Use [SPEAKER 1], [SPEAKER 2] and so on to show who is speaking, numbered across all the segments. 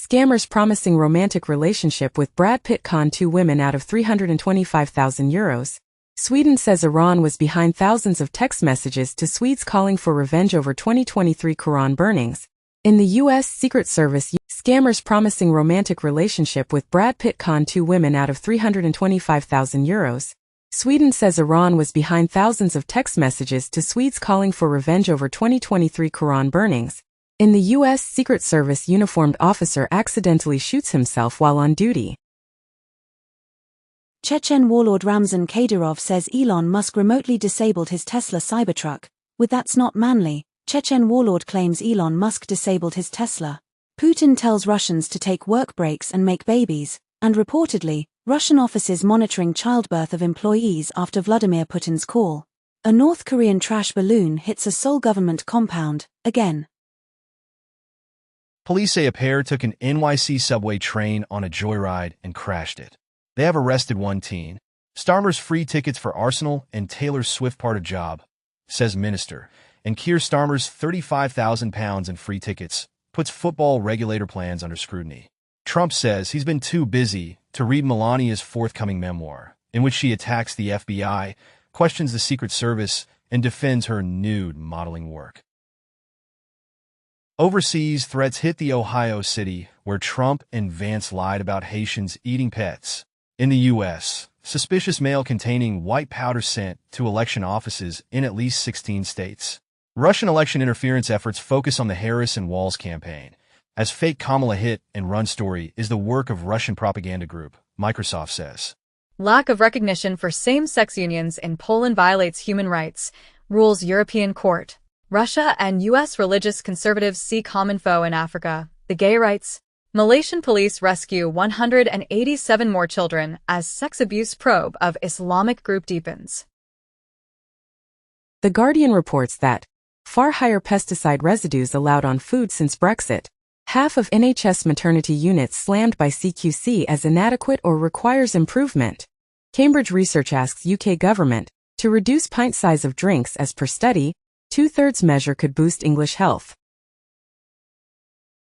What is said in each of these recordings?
[SPEAKER 1] Scammers promising romantic relationship with Brad Pitt con 2 women out of €325,000. Sweden says Iran was behind thousands of text messages to Swedes calling for revenge over 2023 Quran burnings. In the U.S. Secret Service, scammers promising romantic relationship with Brad Pitt con 2 women out of €325,000. Sweden says Iran was behind thousands of text messages to Swedes calling for revenge over 2023 Quran burnings. In the U.S. Secret Service, uniformed officer accidentally shoots himself while on duty.
[SPEAKER 2] Chechen warlord Ramzan Kadyrov says Elon Musk remotely disabled his Tesla Cybertruck. With "That's not manly," Chechen warlord claims Elon Musk disabled his Tesla. Putin tells Russians to take work breaks and make babies, and reportedly, Russian offices monitoring childbirth of employees after Vladimir Putin's call. A North Korean trash balloon hits a Seoul government compound, again.
[SPEAKER 3] Police say a pair took an NYC subway train on a joyride and crashed it. They have arrested one teen. Starmer's free tickets for Arsenal and Taylor Swift part of job, says Minister. And Keir Starmer's £35,000 in free tickets puts football regulator plans under scrutiny. Trump says he's been too busy to read Melania's forthcoming memoir, in which she attacks the FBI, questions the Secret Service, and defends her nude modeling work. Overseas threats hit the Ohio city where Trump and Vance lied about Haitians eating pets. In the U.S., suspicious mail containing white powder sent to election offices in at least 16 states. Russian election interference efforts focus on the Harris and Walz campaign, as fake Kamala hit and run story is the work of Russian propaganda group, Microsoft says.
[SPEAKER 4] Lack of recognition for same-sex unions in Poland violates human rights, rules European Court. Russia and U.S. religious conservatives see common foe in Africa, the gay rights. Malaysian police rescue 187 more children as sex abuse probe of Islamic group deepens.
[SPEAKER 1] The Guardian reports that far higher pesticide residues allowed on food since Brexit. Half of NHS maternity units slammed by CQC as inadequate or requires improvement. Cambridge Research asks UK government to reduce pint size of drinks as per study. 2/3 measure could boost English health.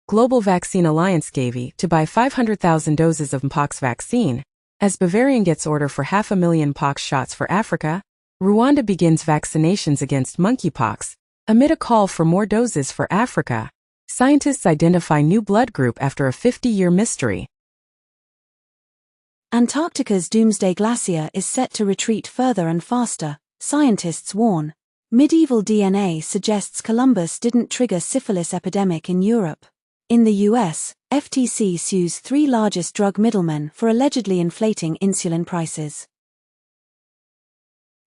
[SPEAKER 1] Global Vaccine Alliance gave to buy 500,000 doses of mpox vaccine. As Bavarian gets order for 500,000 pox shots for Africa, Rwanda begins vaccinations against monkeypox, amid a call for more doses for Africa. Scientists identify new blood group after a 50-year mystery.
[SPEAKER 2] Antarctica's doomsday glacier is set to retreat further and faster, scientists warn. Medieval DNA suggests Columbus didn't trigger syphilis epidemic in Europe. In the US, FTC sues 3 largest drug middlemen for allegedly inflating insulin prices.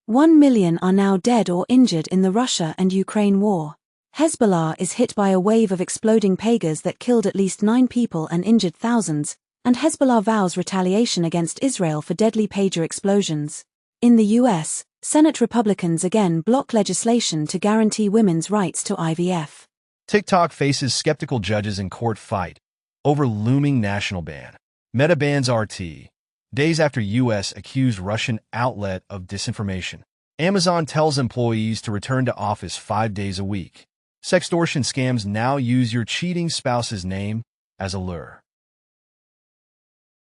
[SPEAKER 2] 1 million are now dead or injured in the Russia and Ukraine war. Hezbollah is hit by a wave of exploding Pagas that killed at least 9 people and injured thousands, and Hezbollah vows retaliation against Israel for deadly pager explosions. In the US, Senate Republicans again block legislation to guarantee women's rights to IVF.
[SPEAKER 3] TikTok faces skeptical judges in court fight over looming national ban. Meta bans RT, days after U.S. accused Russian outlet of disinformation. Amazon tells employees to return to office 5 days a week. Sextortion scams now use your cheating spouse's name as a lure.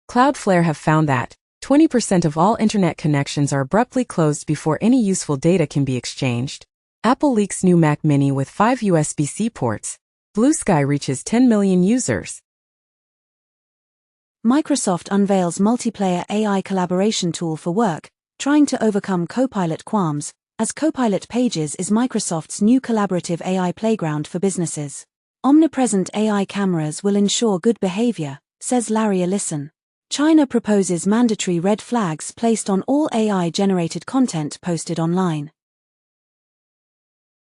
[SPEAKER 1] Cloudflare have found that 20% of all internet connections are abruptly closed before any useful data can be exchanged. Apple leaks new Mac Mini with 5 USB-C ports. Blue Sky reaches 10 million users.
[SPEAKER 2] Microsoft unveils multiplayer AI collaboration tool for work, trying to overcome Copilot qualms, as Copilot Pages is Microsoft's new collaborative AI playground for businesses. Omnipresent AI cameras will ensure good behavior, says Larry Ellison. China proposes mandatory red flags placed on all AI-generated content posted online.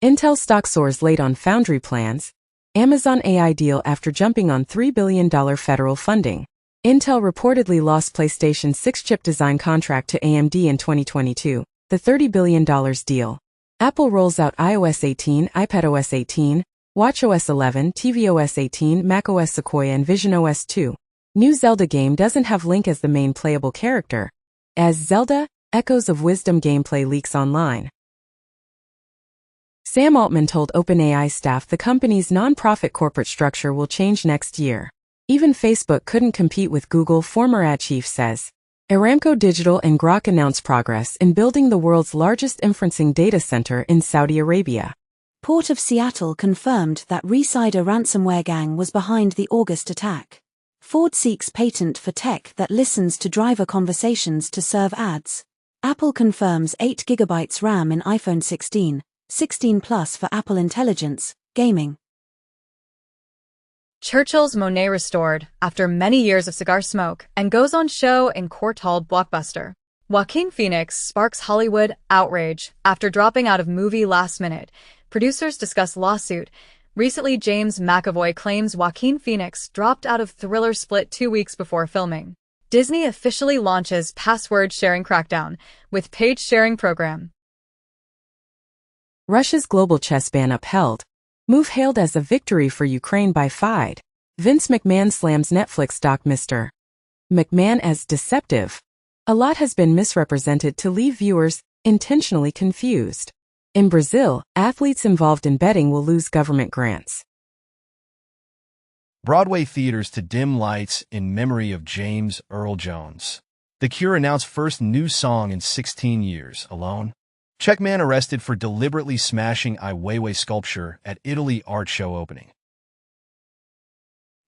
[SPEAKER 1] Intel stock soars late on foundry plans. Amazon AI deal after jumping on $3 billion federal funding. Intel reportedly lost PlayStation 6 chip design contract to AMD in 2022, the $30 billion deal. Apple rolls out iOS 18, iPadOS 18, watchOS 11, tvOS 18, macOS Sequoia and visionOS 2. New Zelda game doesn't have Link as the main playable character. As Zelda, Echoes of Wisdom gameplay leaks online. Sam Altman told OpenAI staff the company's non-profit corporate structure will change next year. Even Facebook couldn't compete with Google, former ad chief says. Aramco Digital and Grok announced progress in building the world's largest inferencing data center in Saudi Arabia.
[SPEAKER 2] Port of Seattle confirmed that Resider ransomware gang was behind the August attack. Ford seeks patent for tech that listens to driver conversations to serve ads. Apple confirms 8 GB RAM in iPhone 16, 16 Plus for Apple Intelligence, gaming.
[SPEAKER 4] Churchill's Monet restored after many years of cigar smoke and goes on show in Courtauld blockbuster. Joaquin Phoenix sparks Hollywood outrage after dropping out of movie last minute. Producers discuss lawsuit. Recently, James McAvoy claims Joaquin Phoenix dropped out of Thriller Split 2 weeks before filming. Disney officially launches password sharing crackdown with page sharing program.
[SPEAKER 1] Russia's global chess ban upheld. Move hailed as a victory for Ukraine by FIDE. Vince McMahon slams Netflix doc Mr. McMahon as deceptive. A lot has been misrepresented to leave viewers intentionally confused. In Brazil, athletes involved in betting will lose government grants.
[SPEAKER 3] Broadway theaters to dim lights in memory of James Earl Jones. The Cure announced first new song in 16 years, Alone. Czech man arrested for deliberately smashing Ai Weiwei sculpture at Italy art show opening.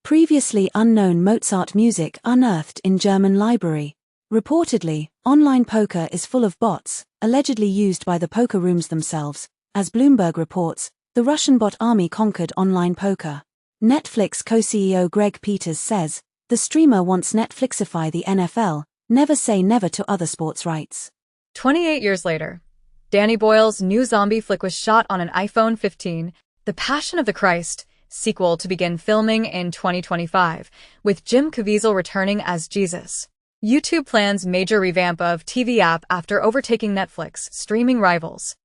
[SPEAKER 2] Previously unknown Mozart music unearthed in German library. Reportedly, online poker is full of bots, allegedly used by the poker rooms themselves. As Bloomberg reports, the Russian bot army conquered online poker. Netflix co-CEO Greg Peters says, the streamer wants Netflixify the NFL, never say never to other sports rights.
[SPEAKER 4] 28 years later, Danny Boyle's new zombie flick was shot on an iPhone 15, The Passion of the Christ, sequel to begin filming in 2025, with Jim Caviezel returning as Jesus. YouTube plans major revamp of TV app after overtaking Netflix, streaming rivals.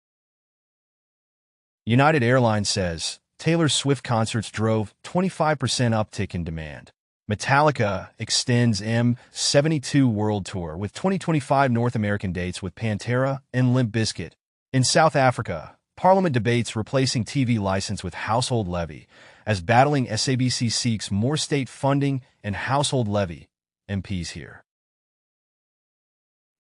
[SPEAKER 3] United Airlines says Taylor Swift concerts drove 25% uptick in demand. Metallica extends M72 World Tour with 2025 North American dates with Pantera and Limp Bizkit. In South Africa, Parliament debates replacing TV license with household levy as battling SABC seeks more state funding and household levy. MPs here.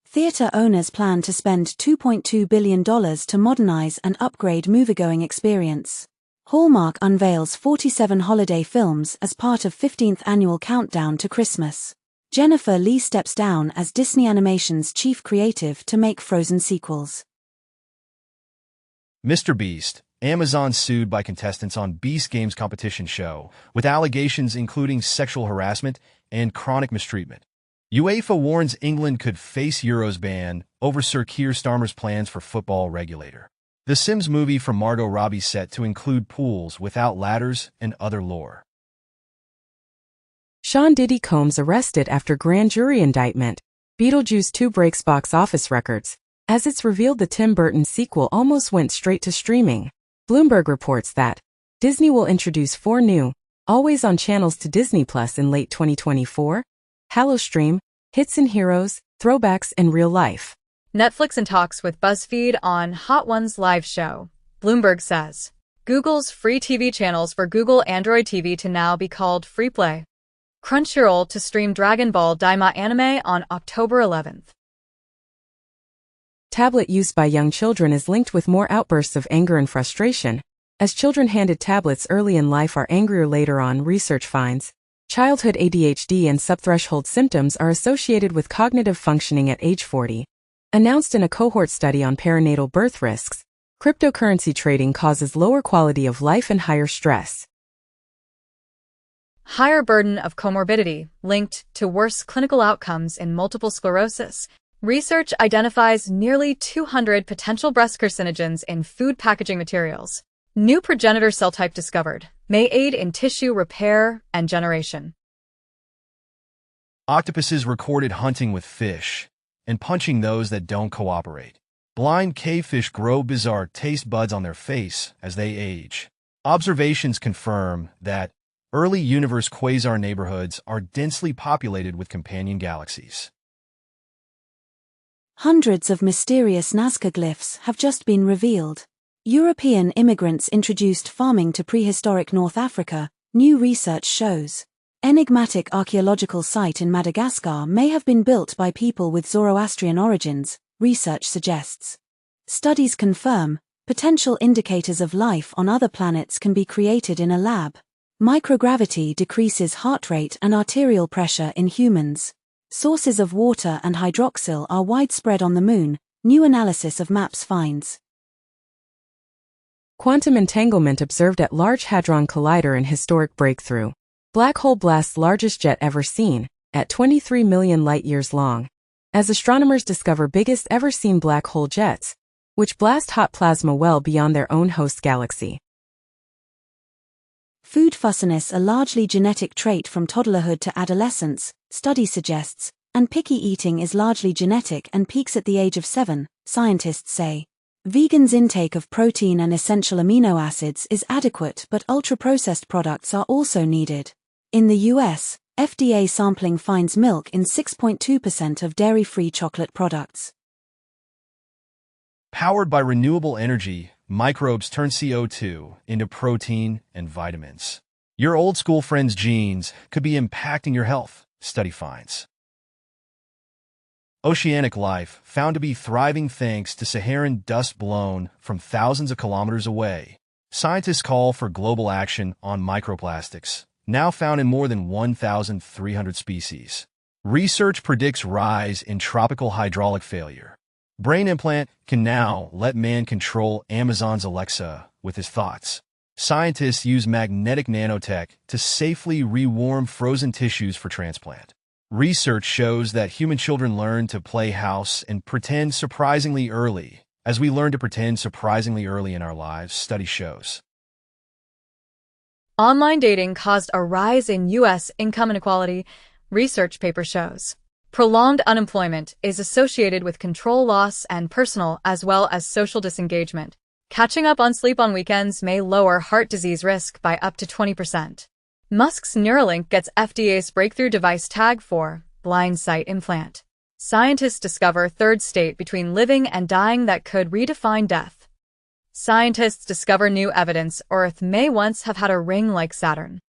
[SPEAKER 2] Theatre owners plan to spend $2.2 billion to modernize and upgrade moviegoing experience. Hallmark unveils 47 holiday films as part of 15th annual countdown to Christmas. Jennifer Lee steps down as Disney Animation's chief creative to make Frozen sequels.
[SPEAKER 3] Mr. Beast, Amazon sued by contestants on Beast Games competition show, with allegations including sexual harassment and chronic mistreatment. UEFA warns England could face Euros ban over Sir Keir Starmer's plans for football regulator. The Sims movie from Margot Robbie set to include pools without ladders and other lore.
[SPEAKER 1] Sean Diddy Combs arrested after grand jury indictment. Beetlejuice 2 breaks box office records. As it's revealed, the Tim Burton sequel almost went straight to streaming. Bloomberg reports that Disney will introduce 4 new, always-on channels to Disney Plus in late 2024. Hallostream, Hits and Heroes, Throwbacks, and Real Life.
[SPEAKER 4] Netflix in talks with BuzzFeed on Hot Ones live show. Bloomberg says Google's free TV channels for Google Android TV to now be called FreePlay. Crunchyroll to stream Dragon Ball Daima anime on October 11th.
[SPEAKER 1] Tablet use by young children is linked with more outbursts of anger and frustration. As children handed tablets early in life are angrier later on, research finds. Childhood ADHD and subthreshold symptoms are associated with cognitive functioning at age 40. Announced in a cohort study on perinatal birth risks, cryptocurrency trading causes lower quality of life and higher stress.
[SPEAKER 4] Higher burden of comorbidity linked to worse clinical outcomes in multiple sclerosis. Research identifies nearly 200 potential breast carcinogens in food packaging materials. New progenitor cell type discovered may aid in tissue repair and generation.
[SPEAKER 3] Octopuses recorded hunting with fish and punching those that don't cooperate. Blind cavefish grow bizarre taste buds on their face as they age. Observations confirm that early universe quasar neighborhoods are densely populated with companion galaxies.
[SPEAKER 2] Hundreds of mysterious Nazca glyphs have just been revealed. European immigrants introduced farming to prehistoric North Africa, new research shows. Enigmatic archaeological site in Madagascar may have been built by people with Zoroastrian origins, research suggests. Studies confirm, potential indicators of life on other planets can be created in a lab. Microgravity decreases heart rate and arterial pressure in humans. Sources of water and hydroxyl are widespread on the Moon, new analysis of maps finds.
[SPEAKER 1] Quantum entanglement observed at Large Hadron Collider in historic breakthrough. Black hole blasts largest jet ever seen, at 23 million light-years long. As astronomers discover biggest ever seen black hole jets, which blast hot plasma well beyond their own host galaxy.
[SPEAKER 2] Food fussiness, a largely genetic trait from toddlerhood to adolescence, study suggests, and picky eating is largely genetic and peaks at the age of 7, scientists say. Vegans' intake of protein and essential amino acids is adequate, but ultra-processed products are also needed. In the US, FDA sampling finds milk in 6.2% of dairy-free chocolate products.
[SPEAKER 3] Powered by renewable energy, microbes turn CO2 into protein and vitamins. Your old school friend's genes could be impacting your health, study finds. Oceanic life found to be thriving thanks to Saharan dust blown from thousands of kilometers away. Scientists call for global action on microplastics, now found in more than 1,300 species. Research predicts rise in tropical hydraulic failure. Brain implant can now let man control Amazon's Alexa with his thoughts. Scientists use magnetic nanotech to safely rewarm frozen tissues for transplant. Research shows that human children learn to play house and pretend surprisingly early. As we learn to pretend surprisingly early in our lives, study shows.
[SPEAKER 4] Online dating caused a rise in U.S. income inequality, research paper shows. Prolonged unemployment is associated with control loss and personal as well as social disengagement. Catching up on sleep on weekends may lower heart disease risk by up to 20%. Musk's Neuralink gets FDA's breakthrough device tag for blind sight implant. Scientists discover third state between living and dying that could redefine death. Scientists discover new evidence Earth may once have had a ring like Saturn.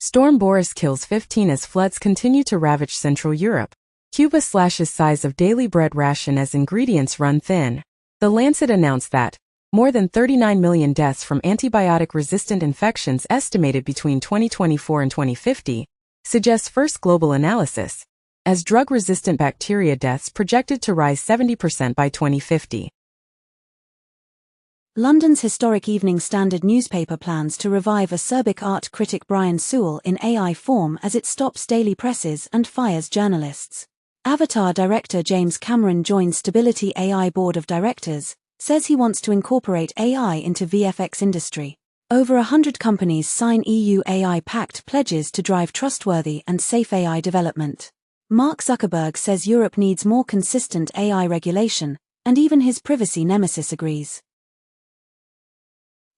[SPEAKER 1] Storm Boris kills 15 as floods continue to ravage Central Europe. Cuba slashes size of daily bread ration as ingredients run thin. The Lancet announced that more than 39 million deaths from antibiotic-resistant infections estimated between 2024 and 2050 suggests first global analysis, as drug-resistant bacteria deaths projected to rise 70% by 2050.
[SPEAKER 2] London's historic Evening Standard newspaper plans to revive acerbic art critic Brian Sewell in AI form as it stops daily presses and fires journalists. Avatar director James Cameron joins Stability AI board of directors, says he wants to incorporate AI into VFX industry. Over 100 companies sign EU AI Pact pledges to drive trustworthy and safe AI development. Mark Zuckerberg says Europe needs more consistent AI regulation, and even his privacy nemesis agrees.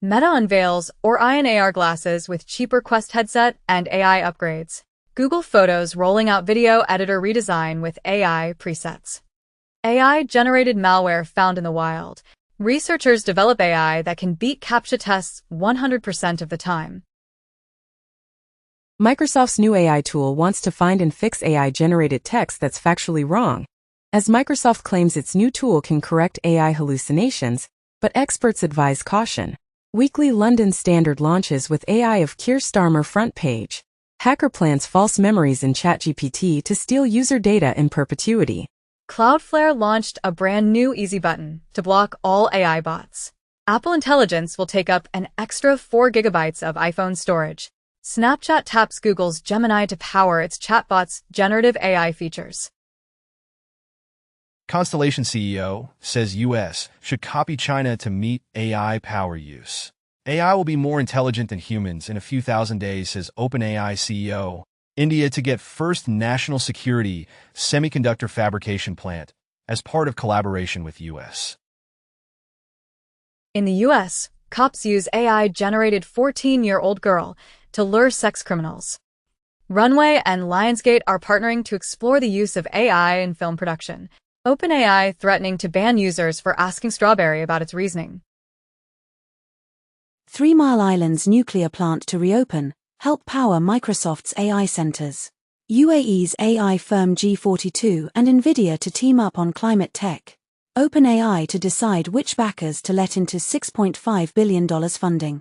[SPEAKER 4] Meta unveils Orion AR glasses with cheaper Quest headset and AI upgrades. Google Photos rolling out video editor redesign with AI presets. AI-generated malware found in the wild. Researchers develop AI that can beat CAPTCHA tests 100% of the time.
[SPEAKER 1] Microsoft's new AI tool wants to find and fix AI-generated text that's factually wrong. As Microsoft claims its new tool can correct AI hallucinations, but experts advise caution. Weekly London Standard launches with AI of Keir Starmer front page. Hacker plants false memories in ChatGPT to steal user data in perpetuity.
[SPEAKER 4] Cloudflare launched a brand new easy button to block all AI bots. Apple Intelligence will take up an extra 4 gigabytes of iPhone storage. Snapchat taps Google's Gemini to power its chatbot's generative AI features.
[SPEAKER 3] Constellation CEO says U.S. should copy China to meet AI power use. AI will be more intelligent than humans in a few thousand days, says OpenAI CEO. India to get first national security semiconductor fabrication plant as part of collaboration with U.S.
[SPEAKER 4] In the U.S., cops use AI-generated 14-year-old girl to lure sex criminals. Runway and Lionsgate are partnering to explore the use of AI in film production. OpenAI threatening to ban users for asking Strawberry about its reasoning.
[SPEAKER 2] 3 Mile Island's nuclear plant to reopen, help power Microsoft's AI centers. UAE's AI firm G42 and Nvidia to team up on climate tech. OpenAI to decide which backers to let into $6.5 billion funding.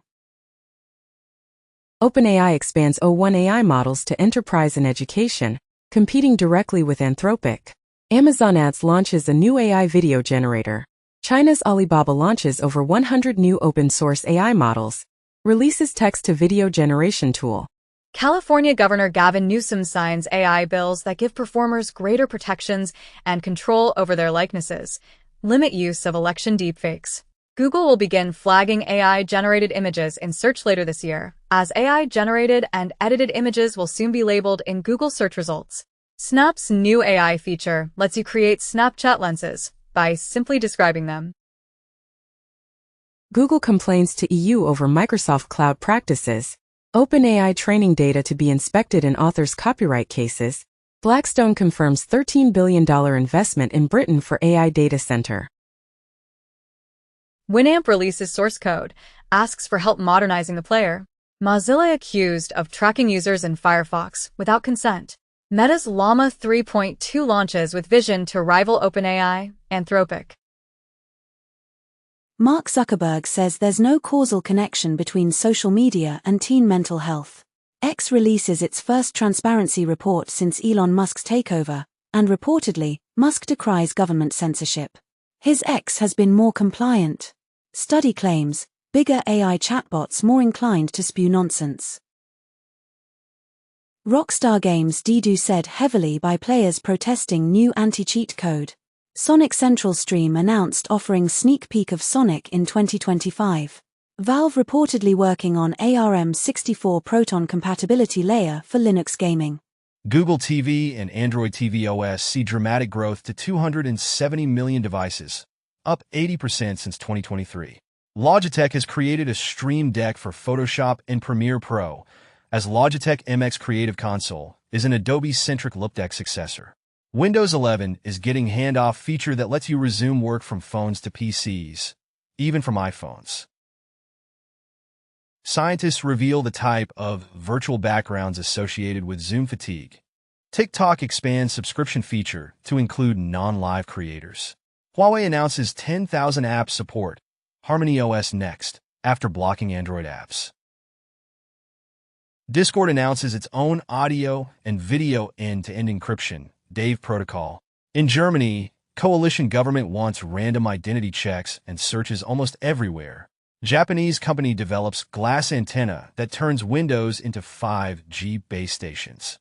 [SPEAKER 1] OpenAI expands O1 AI models to enterprise and education, competing directly with Anthropic. Amazon Ads launches a new AI video generator. China's Alibaba launches over 100 new open-source AI models, releases text-to-video generation tool.
[SPEAKER 4] California Governor Gavin Newsom signs AI bills that give performers greater protections and control over their likenesses, limit use of election deepfakes. Google will begin flagging AI-generated images in search later this year, as AI-generated and edited images will soon be labeled in Google search results. Snap's new AI feature lets you create Snapchat lenses by simply describing them.
[SPEAKER 1] Google complains to EU over Microsoft Cloud practices. OpenAI training data to be inspected in authors' copyright cases. Blackstone confirms $13 billion investment in Britain for AI data center.
[SPEAKER 4] Winamp releases source code, asks for help modernizing the player. Mozilla accused of tracking users in Firefox without consent. Meta's Llama 3.2 launches with vision to rival OpenAI, Anthropic.
[SPEAKER 2] Mark Zuckerberg says there's no causal connection between social media and teen mental health. X releases its first transparency report since Elon Musk's takeover, and reportedly, Musk decries government censorship. His X has been more compliant. Study claims, bigger AI chatbots more inclined to spew nonsense. Rockstar Games deduced heavily by players protesting new anti-cheat code. Sonic Central Stream announced offering sneak peek of Sonic in 2025. Valve reportedly working on ARM64 Proton compatibility layer for Linux gaming.
[SPEAKER 3] Google TV and Android TV OS see dramatic growth to 270 million devices, up 80% since 2023. Logitech has created a Stream Deck for Photoshop and Premiere Pro, as Logitech MX Creative Console is an Adobe-centric Loop Deck successor. Windows 11 is getting handoff feature that lets you resume work from phones to PCs, even from iPhones. Scientists reveal the type of virtual backgrounds associated with Zoom fatigue. TikTok expands subscription feature to include non-live creators. Huawei announces 10,000 apps support Harmony OS next, after blocking Android apps. Discord announces its own audio and video end-to-end encryption, DAVE protocol. In Germany, coalition government wants random identity checks and searches almost everywhere. Japanese company develops glass antenna that turns windows into 5G base stations.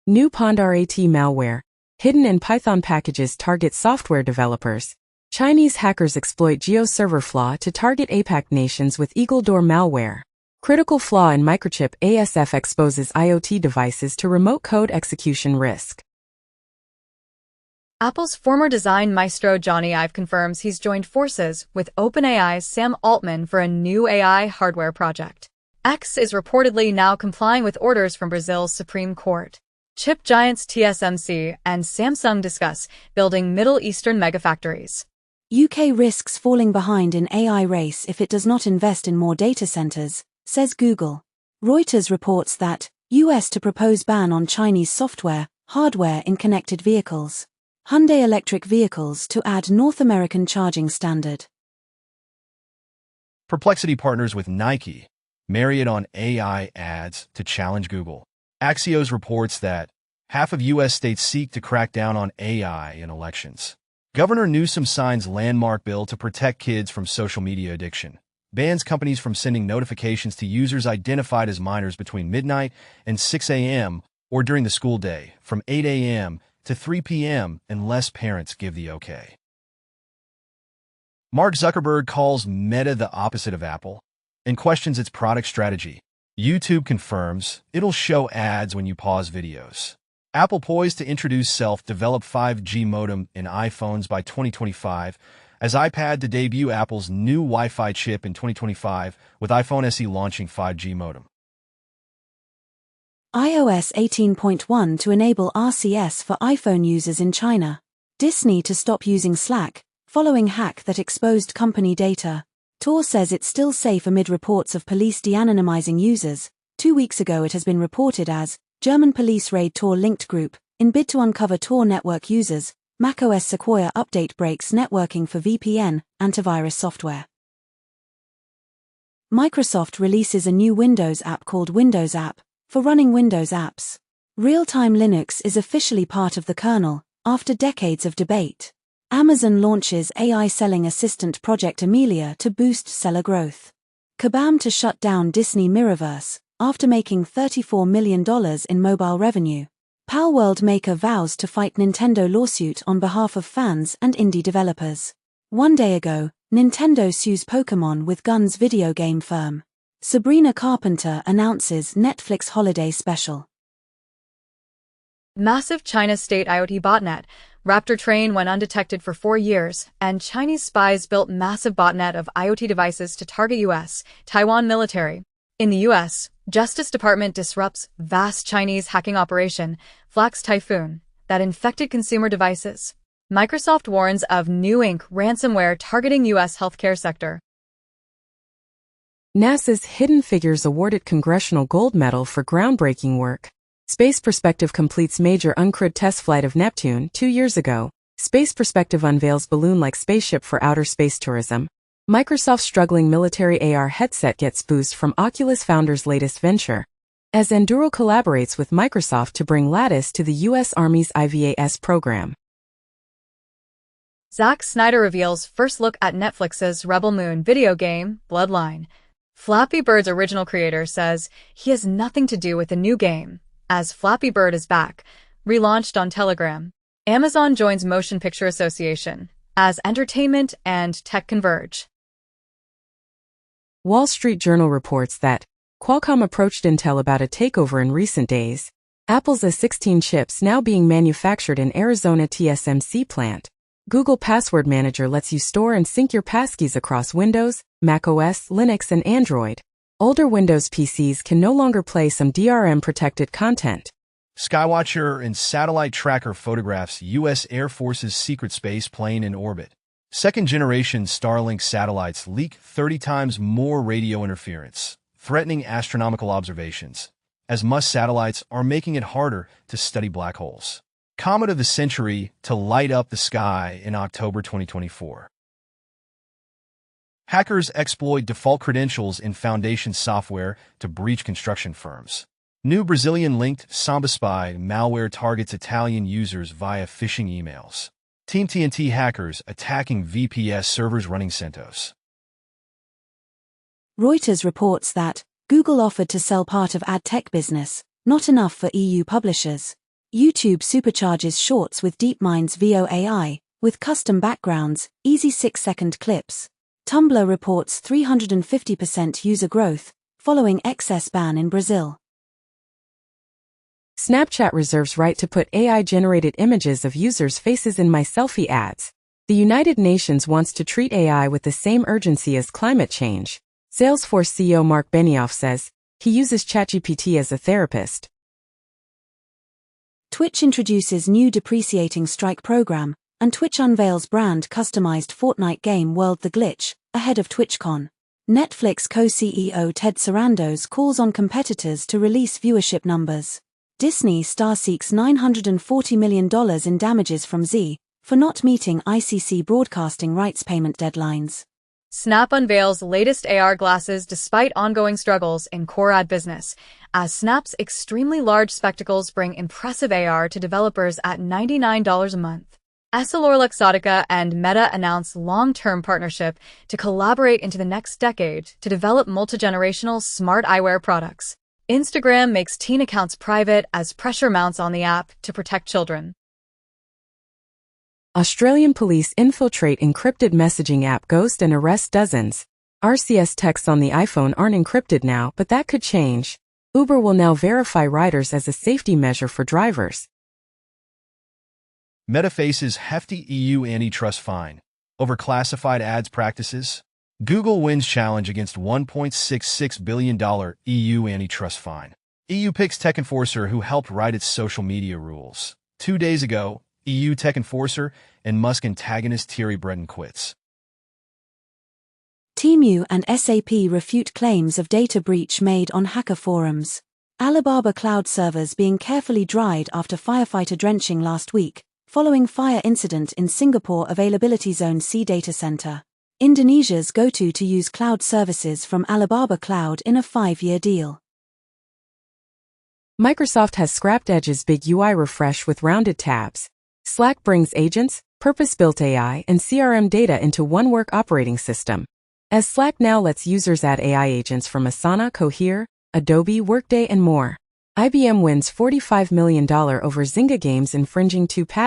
[SPEAKER 1] New PondRAT malware, hidden in Python packages target software developers. Chinese hackers exploit GeoServer flaw to target APAC nations with Eagle Door malware. Critical flaw in microchip ASF exposes IoT devices to remote code execution risk.
[SPEAKER 4] Apple's former design maestro Johnny Ive confirms he's joined forces with OpenAI's Sam Altman for a new AI hardware project. X is reportedly now complying with orders from Brazil's Supreme Court. Chip giants TSMC and Samsung discuss building Middle Eastern megafactories.
[SPEAKER 2] UK risks falling behind in AI race if it does not invest in more data centers, says Google. Reuters reports that US to propose ban on Chinese software, hardware in connected vehicles. Hyundai electric vehicles to add North American charging standard.
[SPEAKER 3] Perplexity partners with Nike, Marriott on AI ads to challenge Google. Axios reports that half of U.S. states seek to crack down on AI in elections. Governor Newsom signs landmark bill to protect kids from social media addiction. Bans companies from sending notifications to users identified as minors between midnight and 6 a.m. or during the school day, from 8 a.m. to 3 p.m. unless parents give the okay. Mark Zuckerberg calls Meta the opposite of Apple and questions its product strategy. YouTube confirms it'll show ads when you pause videos. Apple poised to introduce self-developed 5G modem in iPhones by 2025, as iPad to debut Apple's new Wi-Fi chip in 2025, with iPhone SE launching 5G modem.
[SPEAKER 2] iOS 18.1 to enable RCS for iPhone users in China. Disney to stop using Slack, following hack that exposed company data. Tor says it's still safe amid reports of police de-anonymizing users. 2 weeks ago it has been reported as German police raid Tor linked group in bid to uncover Tor network users. macOS Sequoia update breaks networking for VPN, antivirus software. Microsoft releases a new Windows app called Windows App for running Windows apps. Real-time Linux is officially part of the kernel after decades of debate. Amazon launches AI selling assistant Project Amelia to boost seller growth. Kabam to shut down Disney Mirrorverse after making $34 million in mobile revenue. Palworld maker vows to fight Nintendo lawsuit on behalf of fans and indie developers. 1 day ago, Nintendo sues Pokémon with Guns video game firm. Sabrina Carpenter announces Netflix holiday special.
[SPEAKER 4] Massive China state IoT botnet. Raptor train went undetected for 4 years, and Chinese spies built massive botnet of IoT devices to target U.S., Taiwan military. In the U.S., Justice Department disrupts vast Chinese hacking operation, Flax Typhoon, that infected consumer devices. Microsoft warns of new Inc. ransomware targeting U.S. healthcare sector.
[SPEAKER 1] NASA's Hidden Figures awarded Congressional Gold Medal for groundbreaking work. Space Perspective completes major uncrewed test flight of Neptune 2 years ago. Space Perspective unveils balloon-like spaceship for outer space tourism. Microsoft's struggling military AR headset gets boost from Oculus founder's latest venture. As Enduro collaborates with Microsoft to bring Lattice to the U.S. Army's IVAS program.
[SPEAKER 4] Zack Snyder reveals first look at Netflix's Rebel Moon video game, Bloodline. Flappy Bird's original creator says he has nothing to do with the new game, as Flappy Bird is back, relaunched on Telegram. Amazon joins Motion Picture Association, as entertainment and tech converge.
[SPEAKER 1] Wall Street Journal reports that Qualcomm approached Intel about a takeover in recent days. Apple's A16 chips now being manufactured in Arizona TSMC plant. Google Password Manager lets you store and sync your passkeys across Windows, macOS, Linux, and Android. Older Windows PCs can no longer play some DRM-protected content.
[SPEAKER 3] Skywatcher and satellite tracker photographs U.S. Air Force's secret space plane in orbit. Second-generation Starlink satellites leak 30 times more radio interference, threatening astronomical observations, as Musk satellites are making it harder to study black holes. Comet of the century to light up the sky in October 2024. Hackers exploit default credentials in foundation software to breach construction firms. New Brazilian-linked Samba spy malware targets Italian users via phishing emails. Team TNT hackers attacking VPS servers running CentOS.
[SPEAKER 2] Reuters reports that Google offered to sell part of ad tech business, not enough for EU publishers. YouTube supercharges shorts with DeepMind's VO AI, with custom backgrounds, easy 6-second clips. Tumblr reports 350% user growth, following excess ban in Brazil.
[SPEAKER 1] Snapchat reserves right to put AI-generated images of users' faces in My Selfie ads. The United Nations wants to treat AI with the same urgency as climate change. Salesforce CEO Mark Benioff says he uses ChatGPT as a therapist.
[SPEAKER 2] Twitch introduces new depreciating strike program, and Twitch unveils brand-customized Fortnite game World The Glitch, ahead of TwitchCon. Netflix co-CEO Ted Sarandos calls on competitors to release viewership numbers. Disney star seeks $940 million in damages from Z for not meeting ICC broadcasting rights payment deadlines.
[SPEAKER 4] Snap unveils latest AR glasses despite ongoing struggles in core ad business, as Snap's extremely large spectacles bring impressive AR to developers at $99 a month. EssilorLuxottica and Meta announce long-term partnership to collaborate into the next decade to develop multi-generational smart eyewear products. Instagram makes teen accounts private as pressure mounts on the app to protect children.
[SPEAKER 1] Australian police infiltrate encrypted messaging app Ghost and arrest dozens. RCS texts on the iPhone aren't encrypted now, but that could change. Uber will now verify riders as a safety measure for drivers.
[SPEAKER 3] Meta faces hefty EU antitrust fine over classified ads practices. Google wins challenge against $1.66 billion EU antitrust fine. EU picks tech enforcer who helped write its social media rules. 2 days ago, EU tech enforcer and Musk antagonist Thierry Breton quits.
[SPEAKER 2] Temu and SAP refute claims of data breach made on hacker forums. Alibaba cloud servers being carefully dried after firefighter drenching last week, following fire incident in Singapore Availability Zone C data center. Indonesia's go-to to use cloud services from Alibaba Cloud in a 5-year deal.
[SPEAKER 1] Microsoft has scrapped Edge's big UI refresh with rounded tabs. Slack brings agents, purpose-built AI, and CRM data into one work operating system. As Slack now lets users add AI agents from Asana, Cohere, Adobe, Workday, and more. IBM wins $45 million over Zynga Games infringing 2 patents.